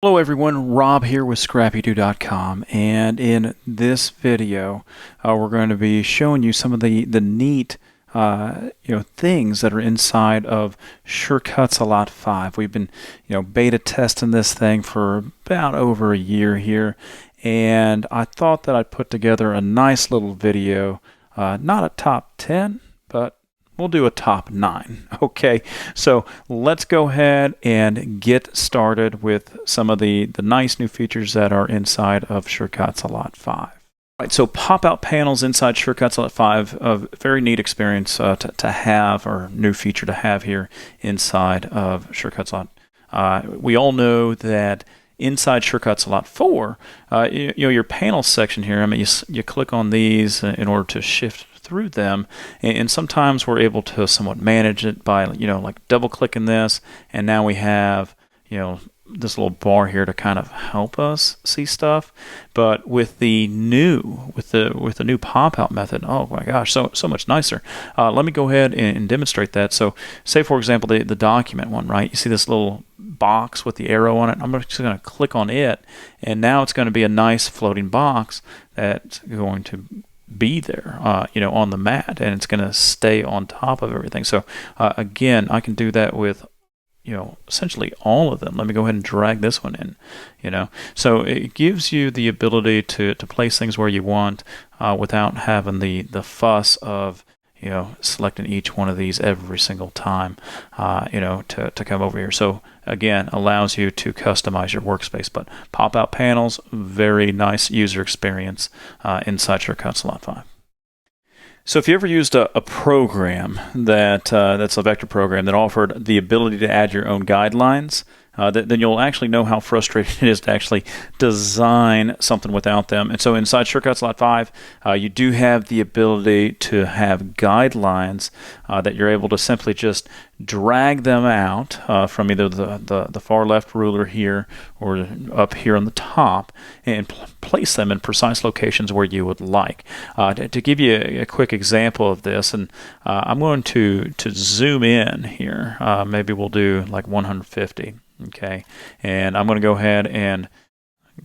Hello everyone, Rob here with scrappydo.com, and in this video we're going to be showing you some of the neat things that are inside of Surecuts a Lot 5. We've been beta testing this thing for about over a year here, and I thought that I'd put together a nice little video, not a top 10, but we'll do a top 9. Okay, so let's go ahead and get started with some of the nice new features that are inside of Surecuts a Lot 5. Right, so pop-out panels inside Surecuts a Lot 5, a very neat experience to have, or new feature to have here inside of Surecuts a Lot. We all know that inside Surecuts a Lot 4, your panel section here, I mean, you click on these in order to shift through them, and sometimes we're able to somewhat manage it by like double clicking this, and now we have this little bar here to kind of help us see stuff. But with the new pop out method, oh my gosh, so much nicer. Let me go ahead and demonstrate that. So say for example the document one, right? You see this little box with the arrow on it. I'm just going to click on it, and now it's going to be a nice floating box that's going to be there on the mat, and it's going to stay on top of everything. So again, I can do that with essentially all of them. Let me go ahead and drag this one in. So it gives you the ability to place things where you want without having the fuss of selecting each one of these every single time to come over here. So again, allows you to customize your workspace. But pop-out panels, very nice user experience inside Surecuts a Lot 5. So if you ever used a program that's a vector program that offered the ability to add your own guidelines, then you'll actually know how frustrating it is to actually design something without them. And so inside Surecuts a Lot 5, you do have the ability to have guidelines that you're able to simply just drag them out from either the far left ruler here or up here on the top, and place them in precise locations where you would like. To give you a quick example of this, and I'm going to zoom in here. Maybe we'll do like 150. Okay, and I'm going to go ahead and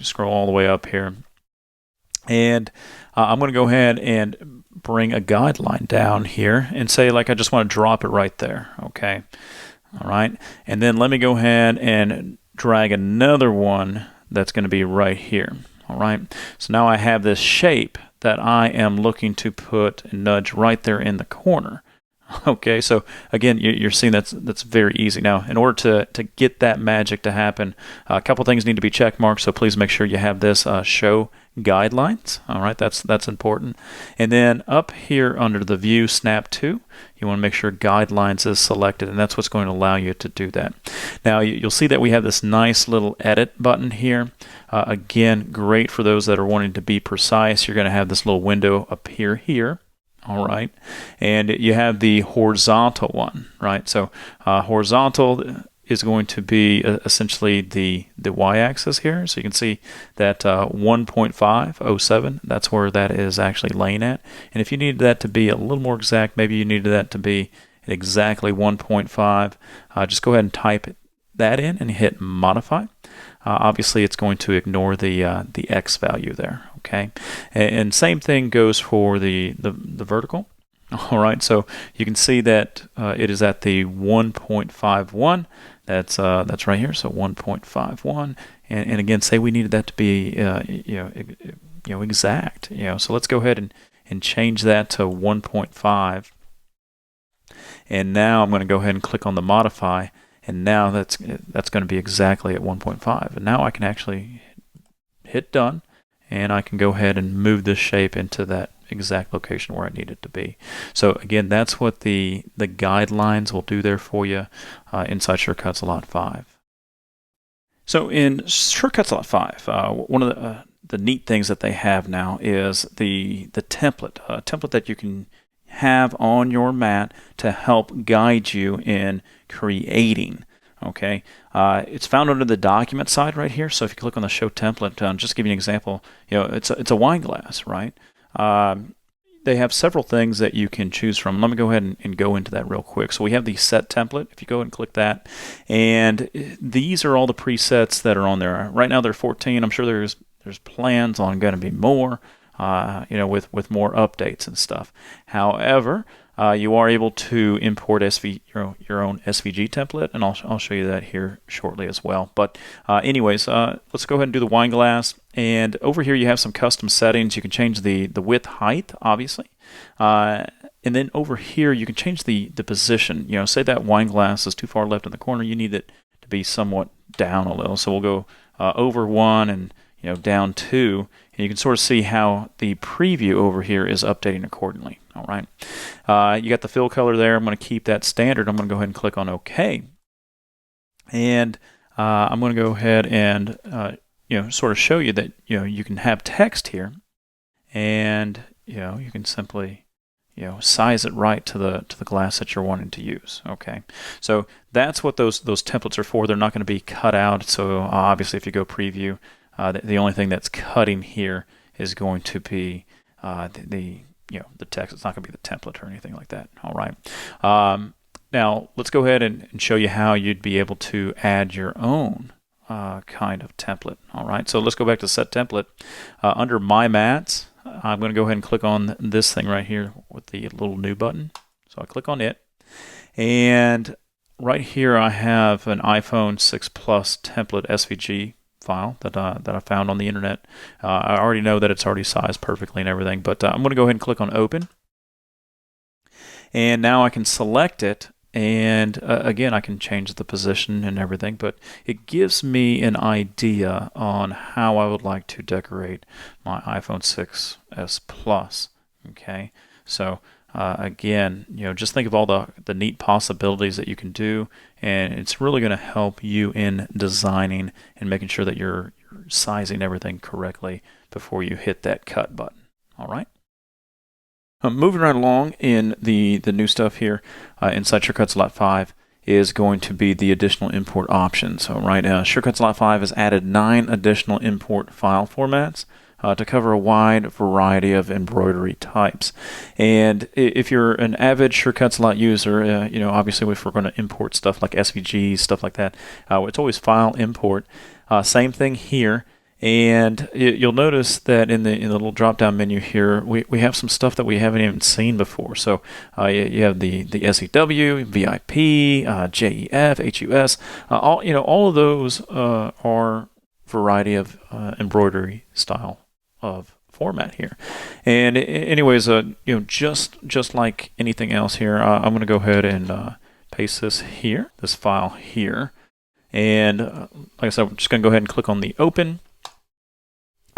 scroll all the way up here, and I'm going to go ahead and bring a guideline down here and say, like, I just want to drop it right there. Okay, all right, and then let me go ahead and drag another one that's going to be right here. All right, so now I have this shape that I am looking to put and nudge right there in the corner. Okay, so again, you're seeing that's very easy. Now, in order to get that magic to happen, a couple things need to be check marked, so please make sure you have this show guidelines. All right, that's important. And then up here under the view snap to, you want to make sure guidelines is selected, and that's what's going to allow you to do that. Now, you'll see that we have this nice little edit button here. Again, great for those that are wanting to be precise. You're going to have this little window appear here. All right, and you have the horizontal one, right? So horizontal is going to be essentially the y-axis here. So you can see that 1.507, that's where that is actually laying at. And if you needed that to be a little more exact, maybe you needed that to be exactly 1.5, just go ahead and type that in and hit modify. Obviously, it's going to ignore the X value there. Okay, and same thing goes for the vertical. All right, so you can see that it is at the 1.51. That's right here. So 1.51, and again, say we needed that to be exact. So let's go ahead and change that to 1.5. And now I'm going to go ahead and click on the modify. And now that's going to be exactly at 1.5. And now I can actually hit done, and I can go ahead and move this shape into that exact location where I need it to be. So again, that's what the guidelines will do there for you inside Surecuts a Lot 5. So in Surecuts a Lot 5, one of the neat things that they have now is the template, a template that you can have on your mat to help guide you in creating. Okay, it's found under the document side right here. So if you click on the show template, just to give you an example, it's a wine glass, right? they have several things that you can choose from. Let me go ahead and go into that real quick. So we have the set template. If you go ahead and click that, and these are all the presets that are on there. Right now they're 14. I'm sure there's plans on going to be more, with more updates and stuff. However, you are able to import your own SVG template, and I'll show you that here shortly as well. But anyways, let's go ahead and do the wine glass. And over here you have some custom settings. You can change the width, height, obviously. And then over here you can change the position. Say that wine glass is too far left in the corner. You need it to be somewhat down a little. So we'll go over 1 and down 2. And you can sort of see how the preview over here is updating accordingly. All right. You got the fill color there. I'm going to keep that standard. I'm going to go ahead and click on OK. And I'm going to go ahead and sort of show you that you can have text here, and you can simply size it right to the glass that you're wanting to use. Okay. So that's what those templates are for. They're not going to be cut out. So obviously, if you go preview, the only thing that's cutting here is going to be the text. It's not going to be the template or anything like that. All right. Now let's go ahead and show you how you'd be able to add your own kind of template. All right. So let's go back to set template. Under My Mats, I'm going to go ahead and click on this thing right here with the little new button. So I click on it, and right here I have an iPhone 6 Plus template SVG file that I found on the internet. I already know that it's already sized perfectly and everything, but I'm going to go ahead and click on open. And now I can select it, and again, I can change the position and everything, but it gives me an idea on how I would like to decorate my iPhone 6s Plus. Okay, so again, just think of all the neat possibilities that you can do, and it's really going to help you in designing and making sure that you're sizing everything correctly before you hit that cut button. All right. Moving right along in the new stuff here inside Shortcuts Lot 5 is going to be the additional import options. So Shortcuts Lot 5 has added 9 additional import file formats to cover a wide variety of embroidery types. And if you're an avid Shortcuts Lot user, obviously if we're going to import stuff like SVGs, stuff like that, it's always file import. Same thing here. And you'll notice that in the little drop-down menu here, we have some stuff that we haven't even seen before. So you have the SEW, VIP, JEF, HUS. All of those are variety of embroidery style of format here. And anyways, just like anything else here, I'm going to go ahead and paste this here, this file here. And like I said, I'm just going to go ahead and click on the open.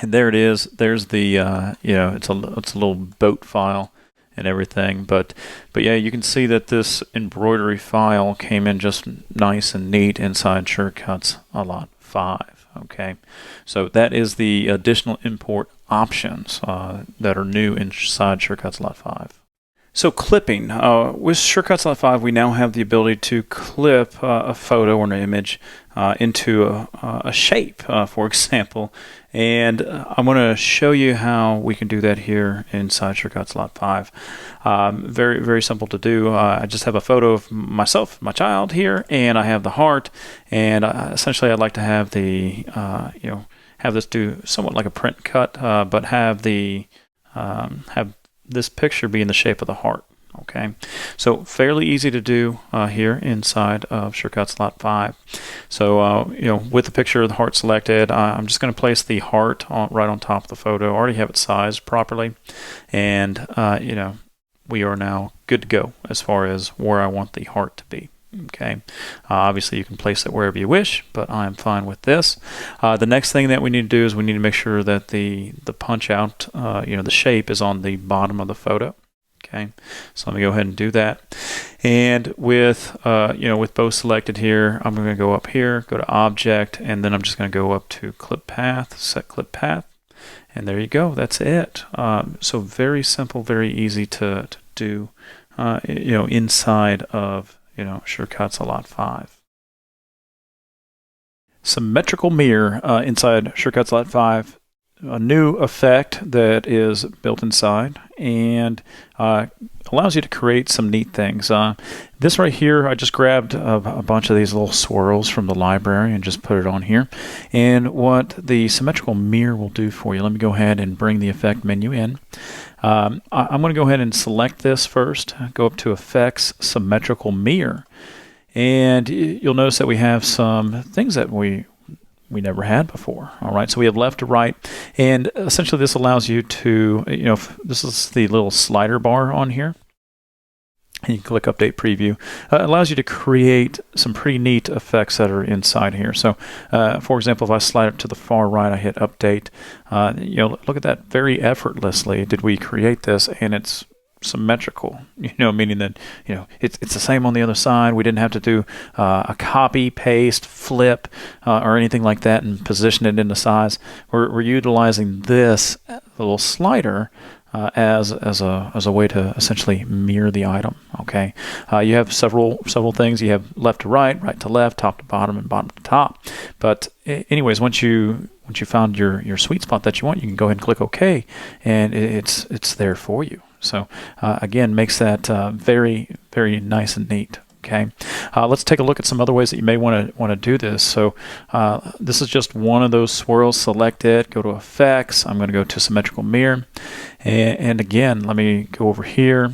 And there it is. There's the it's a little boat file and everything. But yeah, you can see that this embroidery file came in just nice and neat inside Shortcuts Lot 5. Okay, so that is the additional import options that are new inside Shortcuts Lot 5. So clipping. With Shortcuts Lot 5, we now have the ability to clip a photo or an image into a shape, for example. And I'm going to show you how we can do that here inside Shortcuts Lot 5. Very, very simple to do. I just have a photo of myself, my child here, and I have the heart. And essentially, I'd like to have the, have this do somewhat like a print cut, but have the, have this picture be in the shape of the heart. Okay, so fairly easy to do here inside of Shortcuts Lot 5. So with the picture of the heart selected, I'm just going to place the heart right on top of the photo. I already have it sized properly, and we are now good to go as far as where I want the heart to be. Okay, obviously you can place it wherever you wish, but I'm fine with this. The next thing that we need to do is we need to make sure that the punch out, the shape is on the bottom of the photo. Okay, so let me go ahead and do that. And with with both selected here, I'm going to go up here, go to Object, and then I'm just going to go up to Clip Path, set Clip Path, and there you go. That's it. So very simple, very easy to do. Inside of Shortcuts Lot 5. Symmetrical Mirror inside Shortcuts Lot 5 a new effect that is built inside and allows you to create some neat things. This right here, I just grabbed a bunch of these little swirls from the library and just put it on here. And what the symmetrical mirror will do for you, let me go ahead and bring the effect menu in. I'm going to go ahead and select this first, go up to Effects, Symmetrical Mirror. And you'll notice that we have some things that we never had before. All right, so we have left to right, and essentially this allows you to, this is the little slider bar on here. And you can click Update Preview. It allows you to create some pretty neat effects that are inside here. So, for example, if I slide it to the far right, I hit Update. Look at that, very effortlessly did we create this, and it's symmetrical, meaning that it's the same on the other side. We didn't have to do a copy, paste, flip, or anything like that and position it into size. We're utilizing this little slider as a way to essentially mirror the item. Okay, you have several things. You have left to right, right to left, top to bottom, and bottom to top. But anyways, once you found your sweet spot that you want, you can go ahead and click OK, and it's there for you. So again, makes that very, very nice and neat. Okay, let's take a look at some other ways that you may want to do this. So this is just one of those swirls. Select it, go to Effects. I'm going to go to Symmetrical Mirror, and again, let me go over here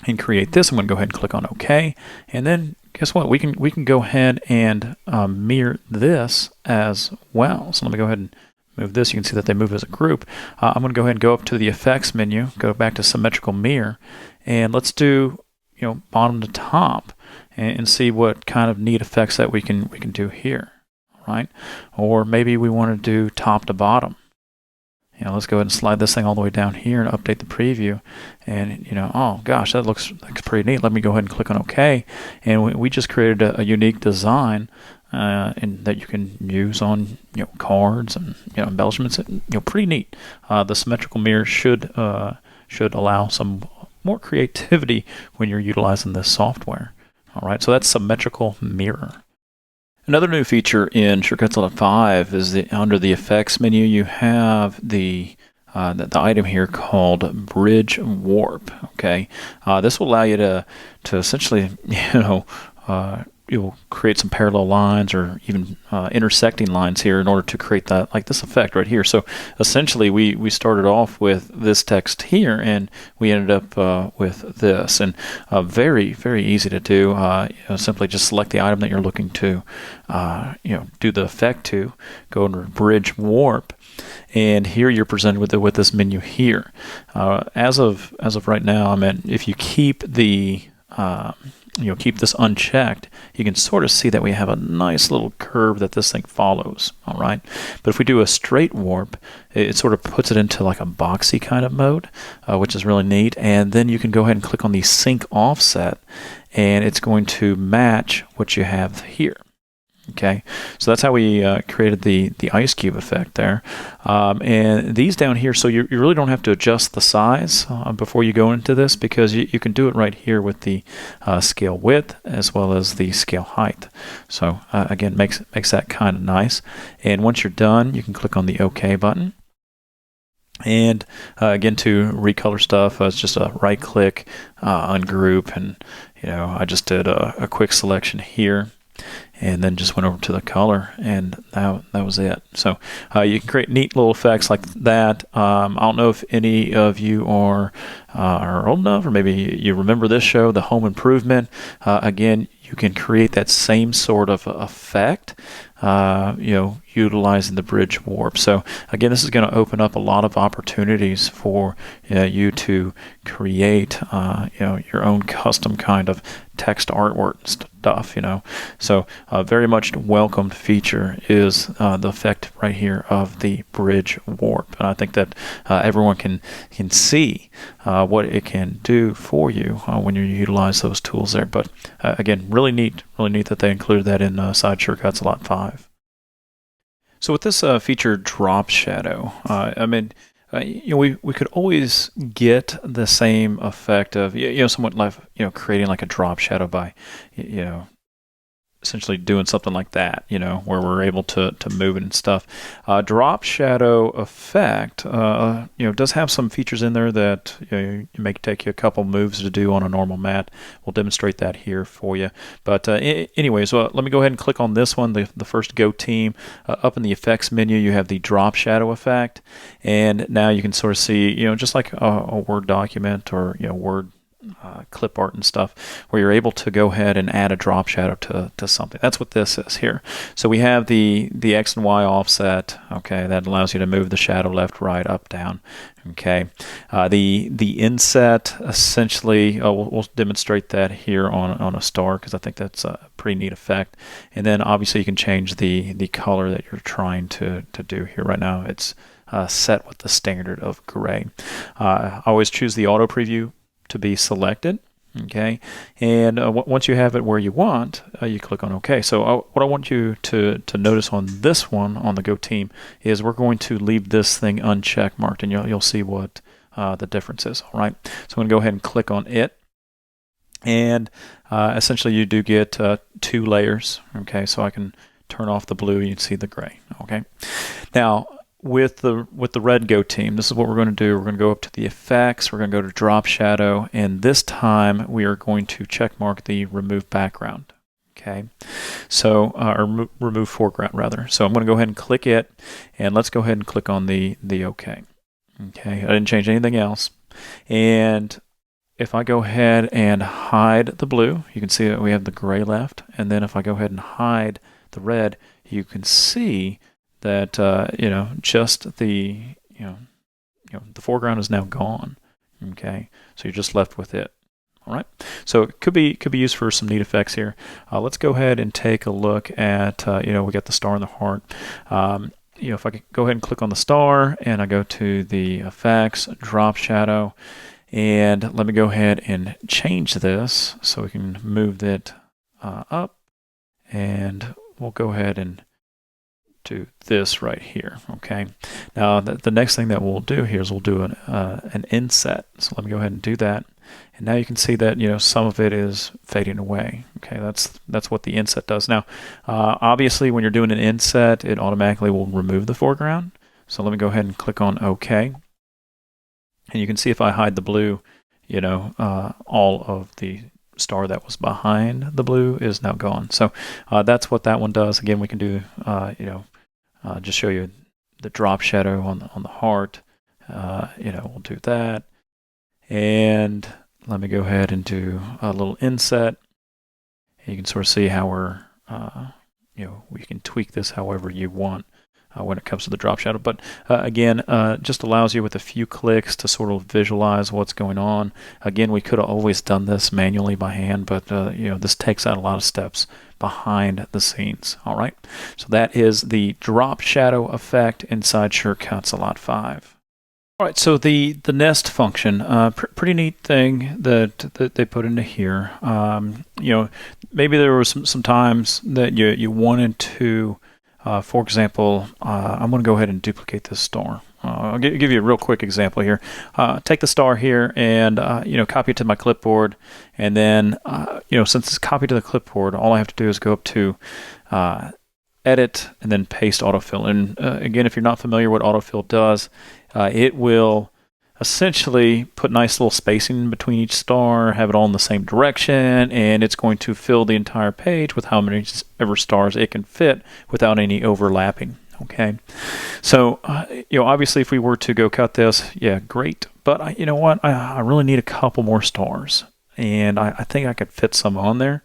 and create this. I'm going to go ahead and click on OK, and then guess what? We can go ahead and mirror this as well. So let me go ahead and move this. You can see that they move as a group. I'm going to go ahead and go up to the Effects menu, go back to Symmetrical Mirror, and let's do bottom to top and see what kind of neat effects that we can do here, right? Or maybe we want to do top to bottom. Let's go ahead and slide this thing all the way down here and update the preview. And oh gosh, that looks pretty neat. Let me go ahead and click on OK, and we just created a unique design. And that you can use on cards and embellishments. Pretty neat. The symmetrical mirror should allow some more creativity when you're utilizing this software. All right, so that's symmetrical mirror. Another new feature in Shortcuts 5 is under the effects menu you have the item here called Bridge Warp. Okay, this will allow you to essentially you'll create some parallel lines or even intersecting lines here in order to create that, like this effect right here. So essentially we started off with this text here and we ended up with this, and very, very easy to do. Simply just select the item that you're looking to do the effect to, go under Bridge Warp, and here you're presented with this menu here. As of right now, if you keep the keep this unchecked, you can sort of see that we have a nice little curve that this thing follows. All right, but if we do a straight warp, it sort of puts it into like a boxy kind of mode, which is really neat. And then you can go ahead and click on the sync offset, and it's going to match what you have here. Okay, so that's how we created the ice cube effect there. And these down here, so you really don't have to adjust the size before you go into this, because you can do it right here with the scale width as well as the scale height. So again, makes that kind of nice. And once you're done, you can click on the OK button. And again, to recolor stuff, it's just a right click, ungroup, and I just did a quick selection here, and then just went over to the color, and that was it. So you can create neat little effects like that. I don't know if any of you are old enough, or maybe you remember this show, The Home Improvement. Again, you can create that same sort of effect, utilizing the bridge warp. So again, this is going to open up a lot of opportunities for you to create your own custom kind of text artwork stuff. So very much welcomed feature is the effect right here of the bridge warp, and I think that everyone can see what it can do for you when you utilize those tools there. But again, really neat that they included that inside Shortcuts 5. So with this feature drop shadow, we could always get the same effect of somewhat like creating like a drop shadow by essentially doing something like that, where we're able to move it and stuff. Drop shadow effect, does have some features in there that it may take you a couple moves to do on a normal mat. We'll demonstrate that here for you. But anyways, let me go ahead and click on this one, the first Go team. Up in the effects menu, you have the drop shadow effect, and now you can sort of see, just like a Word document or Word clip art and stuff, where you're able to go ahead and add a drop shadow to something. That's what this is here. So we have the X and Y offset. Okay, that allows you to move the shadow left, right, up, down. Okay, the inset, essentially, we'll demonstrate that here on a star, because I think that's a pretty neat effect. And then obviously you can change the color that you're trying to do here. Right now it's set with the standard of gray. I always choose the auto preview to be selected. Okay, and once you have it where you want, you click on OK. So what I want you to notice on this one, on the Go team, is we're going to leave this thing uncheck marked, and you'll see what the difference is. All right, so I'm going to go ahead and click on it, and essentially you do get 2 layers. Okay, so I can turn off the blue, you can see the gray. Okay, now with the red Go team, this is what we're going to do. We're going to go up to the effects, we're going to go to drop shadow, and this time we are going to check mark the remove background. Okay, so or remove foreground rather. So I'm going to go ahead and click it, and let's go ahead and click on the OK. Okay, I didn't change anything else. And if I go ahead and hide the blue, you can see that we have the gray left. And then if I go ahead and hide the red, you can see that just the the foreground is now gone. Okay, so you're just left with it. All right, so it could be used for some neat effects here. Let's go ahead and take a look at we got the star and the heart. If I could go ahead and click on the star, and I go to the effects, drop shadow, and let me go ahead and change this so we can move it up, and we'll go ahead and do this right here. Okay, now the next thing that we'll do here is we'll do an inset. So let me go ahead and do that, and now you can see that some of it is fading away. Okay, that's what the inset does. Now obviously when you're doing an inset, it automatically will remove the foreground. So let me go ahead and click on OK, and you can see if I hide the blue, all of the star that was behind the blue is now gone. So that's what that one does. Again, we can do just show you the drop shadow on the heart. We'll do that, and let me go ahead and do a little inset. You can sort of see how we're we can tweak this however you want when it comes to the drop shadow. But again, just allows you with a few clicks to sort of visualize what's going on. Again, we could have always done this manually by hand, but this takes out a lot of steps behind the scenes. All right, so that is the drop shadow effect inside Shortcuts a Lot 5. All right, so the nest function, pretty neat thing that they put into here. Maybe there was some times that you wanted to, for example, I'm going to go ahead and duplicate this star. I'll give you a real quick example here. Take the star here and copy it to my clipboard, and then since it's copied to the clipboard, all I have to do is go up to edit and then paste autofill. And again, if you're not familiar what autofill does, it will essentially put nice little spacing in between each star, have it all in the same direction, and it's going to fill the entire page with how many ever stars it can fit without any overlapping. Okay, so obviously if we were to go cut this, yeah, great, but you know what, I really need a couple more stars, and I think I could fit some on there,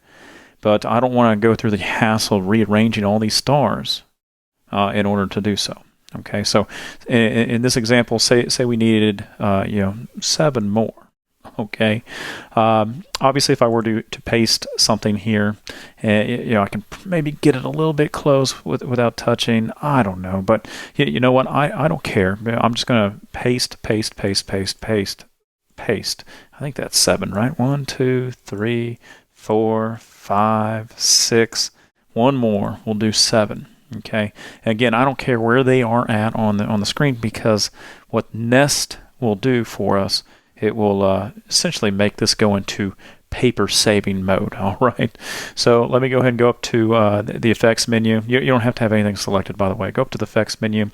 but I don't want to go through the hassle of rearranging all these stars in order to do so. Okay, so in this example, say we needed 7 more. Okay, obviously if I were to paste something here, I can maybe get it a little bit close without touching. I don't know, but you know what? I don't care. I'm just gonna paste. I think that's 7, right? 1, 2, 3, 4, 5, 6. One more. We'll do 7. Okay. Again, I don't care where they are at on the screen, because what Nest will do for us, it will essentially make this go into paper saving mode. All right, so let me go ahead and go up to the effects menu. You don't have to have anything selected, by the way. Go up to the effects menu,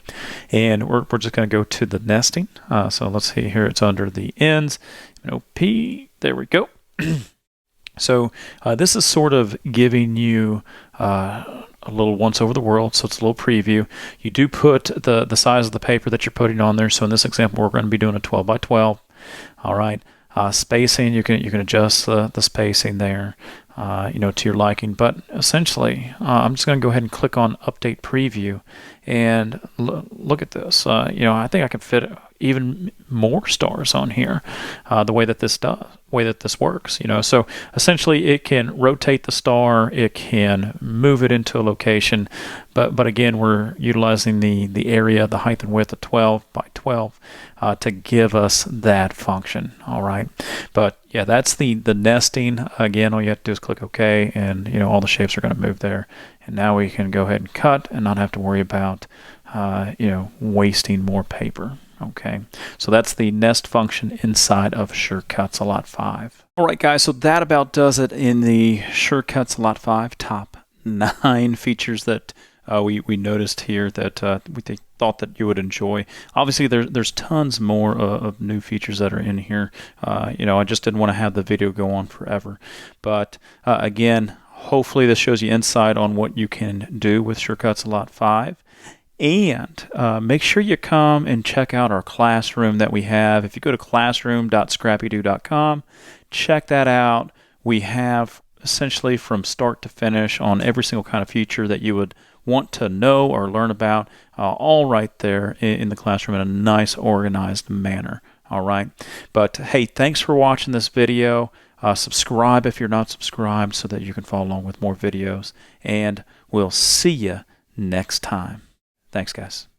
and we're just going to go to the nesting. So let's see here, it's under the ends, P, there we go. So this is sort of giving you a little once over the world, so it's a little preview. You do put the size of the paper that you're putting on there. So in this example, we're going to be doing a 12 by 12. All right. Spacing, you can adjust the spacing there, to your liking. But essentially, I'm just going to go ahead and click on Update Preview, and look at this. I think I can fit even more stars on here, the way that this works. So essentially, it can rotate the star, it can move it into a location, but again, we're utilizing the area, the height and width of 12 by 12 to give us that function. All right, but yeah, that's the nesting. Again, all you have to do is click OK, and all the shapes are going to move there. And now we can go ahead and cut and not have to worry about wasting more paper. Okay, so that's the nest function inside of SureCuts Lot 5. All right, guys, so that about does it in the SureCuts Lot 5 top 9 features that we noticed here that we thought that you would enjoy. Obviously, there's tons more of new features that are in here. I just didn't want to have the video go on forever. But again, hopefully this shows you insight on what you can do with SureCuts Lot 5. And make sure you come and check out our classroom that we have. If you go to classroom.scrappydoo.com, check that out. We have essentially from start to finish on every single kind of feature that you would want to know or learn about, all right there in the classroom in a nice organized manner. All right. But hey, thanks for watching this video. Subscribe if you're not subscribed so that you can follow along with more videos. And we'll see you next time. Thanks, guys.